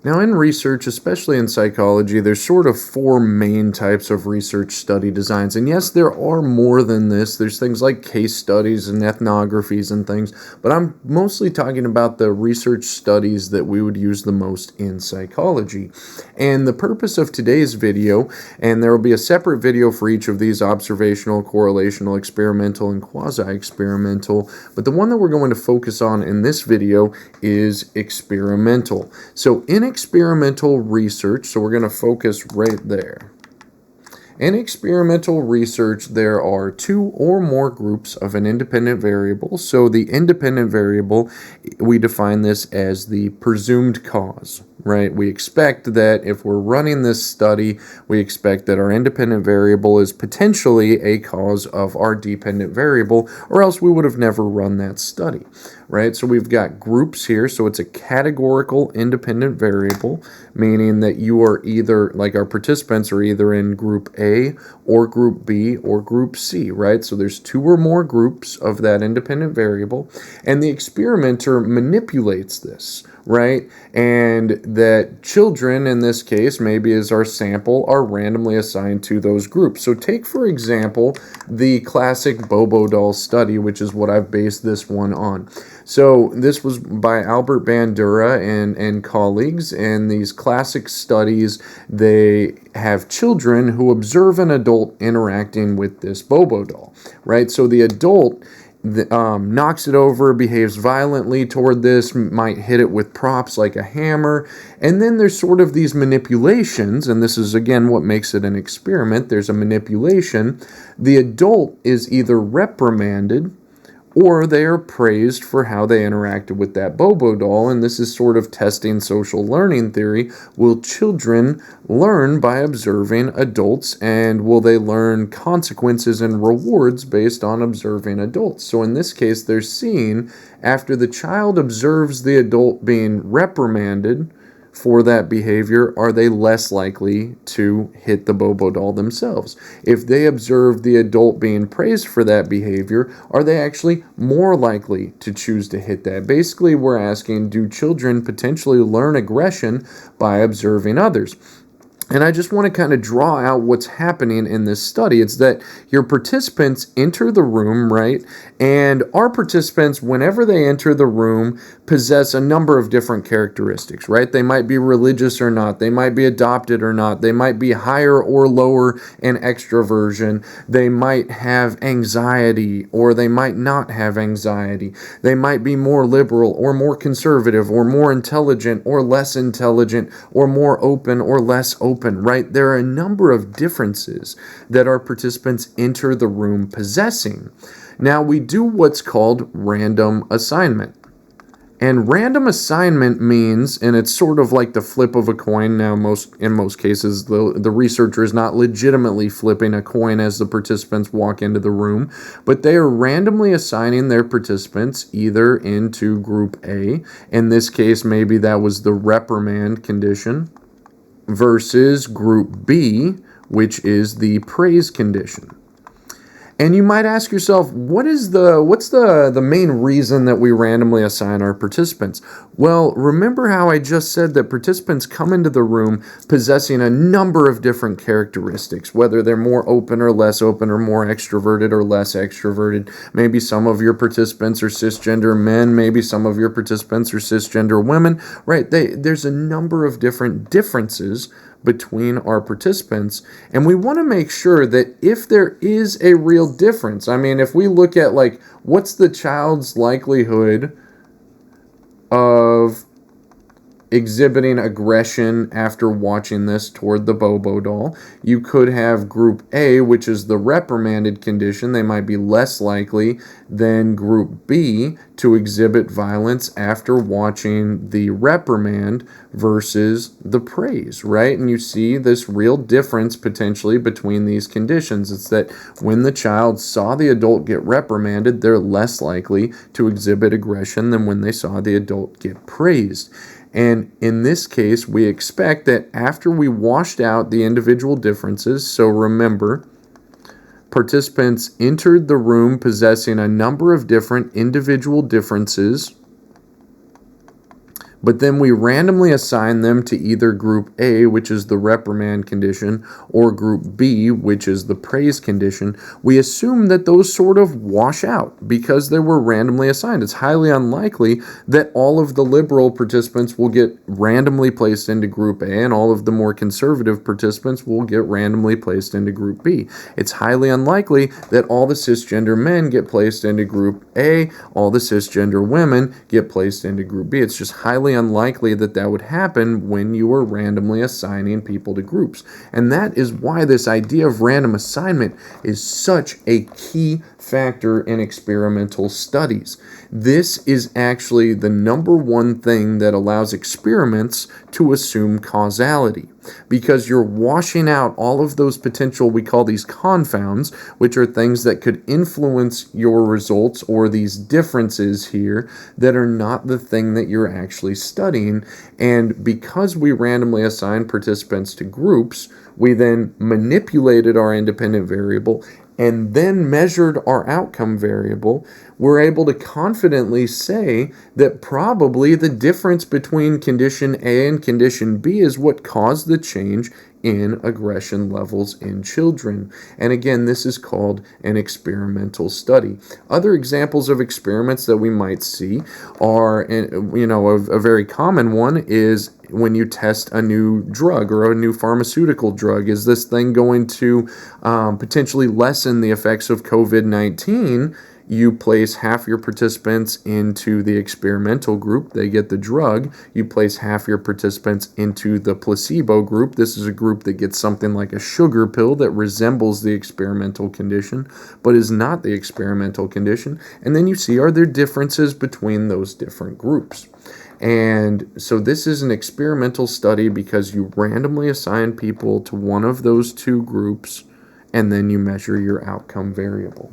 Now, in research, especially in psychology, there's sort of four main types of research study designs. And yes, there are more than this. There's things like case studies and ethnographies and things, but I'm mostly talking about the research studies that we would use the most in psychology. And the purpose of today's video, and there will be a separate video for each of these: observational, correlational, experimental, and quasi-experimental, but the one that we're going to focus on in this video is experimental. So in experimental research, so we're going to focus right there. In experimental research, there are two or more groups of an independent variable. So the independent variable, we define this as the presumed cause, right? We expect that if we're running this study, we expect that our independent variable is potentially a cause of our dependent variable, or else we would have never run that study, right? So we've got groups here. So it's a categorical independent variable, meaning that you are either, like our participants are either in group A or group B or group C, right? So there's two or more groups of that independent variable, and the experimenter manipulates this, right? And that children, in this case, maybe as our sample, are randomly assigned to those groups. So take, for example, the classic Bobo doll study, which is what I've based this one on. So this was by Albert Bandura and colleagues, and these classic studies, they have children who observe an adult interacting with this Bobo doll, right? So the adult knocks it over, behaves violently toward this, might hit it with props like a hammer, and then there's sort of these manipulations, and this is again what makes it an experiment. There's a manipulation. The adult is either reprimanded or they are praised for how they interacted with that Bobo doll, and this is sort of testing social learning theory. Will children learn by observing adults, and will they learn consequences and rewards based on observing adults? So in this case, they're seeing, after the child observes the adult being reprimanded for that behavior, are they less likely to hit the Bobo doll themselves? If they observe the adult being praised for that behavior, are they actually more likely to choose to hit that? Basically, we're asking, do children potentially learn aggression by observing others? And I just want to kind of draw out what's happening in this study. It's that your participants enter the room, right? And our participants, whenever they enter the room, possess a number of different characteristics, right? They might be religious or not. They might be adopted or not. They might be higher or lower in extroversion. They might have anxiety or they might not have anxiety. They might be more liberal or more conservative or more intelligent or less intelligent or more open or less open, right? There are a number of differences that our participants enter the room possessing. Now, we do what's called random assignment. And random assignment means, and it's sort of like the flip of a coin. Now, in most cases, the researcher is not legitimately flipping a coin as the participants walk into the room, but they are randomly assigning their participants either into group A, in this case, maybe that was the reprimand condition, versus group B, which is the praise condition. And you might ask yourself, what's the main reason that we randomly assign our participants? Well, remember how I just said that participants come into the room possessing a number of different characteristics, whether they're more open or less open, or more extroverted or less extroverted. Maybe some of your participants are cisgender men, maybe some of your participants are cisgender women, right? There's a number of different differences between our participants, and we want to make sure that if there is a real difference, I mean, if we look at like what's the child's likelihood of exhibiting aggression after watching this toward the Bobo doll, you could have group A, which is the reprimanded condition. They might be less likely than group B to exhibit violence after watching the reprimand versus the praise, right? And you see this real difference potentially between these conditions. It's that when the child saw the adult get reprimanded, they're less likely to exhibit aggression than when they saw the adult get praised. And in this case, we expect that after we washed out the individual differences, so remember, participants entered the room possessing a number of different individual differences but then we randomly assign them to either group A, which is the reprimand condition, or group B, which is the praise condition, we assume that those sort of wash out because they were randomly assigned. It's highly unlikely that all of the liberal participants will get randomly placed into group A and all of the more conservative participants will get randomly placed into group B. It's highly unlikely that all the cisgender men get placed into group A, all the cisgender women get placed into group B. It's just highly unlikely that that would happen when you are randomly assigning people to groups. And that is why this idea of random assignment is such a key factor in experimental studies. This is actually the number one thing that allows experiments to assume causality, because you're washing out all of those potential, we call these confounds, which are things that could influence your results, or these differences here that are not the thing that you're actually studying. And because we randomly assign participants to groups, we then manipulated our independent variable and then measured our outcome variable, we're able to confidently say that probably the difference between condition A and condition B is what caused the change in aggression levels in children. And again, this is called an experimental study. Other examples of experiments that we might see are, a very common one is when you test a new drug or a new pharmaceutical drug. Is this thing going to potentially lessen the effects of COVID-19? You place half your participants into the experimental group. They get the drug. You place half your participants into the placebo group. This is a group that gets something like a sugar pill that resembles the experimental condition, but is not the experimental condition. And then you see, are there differences between those different groups? And so this is an experimental study because you randomly assign people to one of those two groups, and then you measure your outcome variable.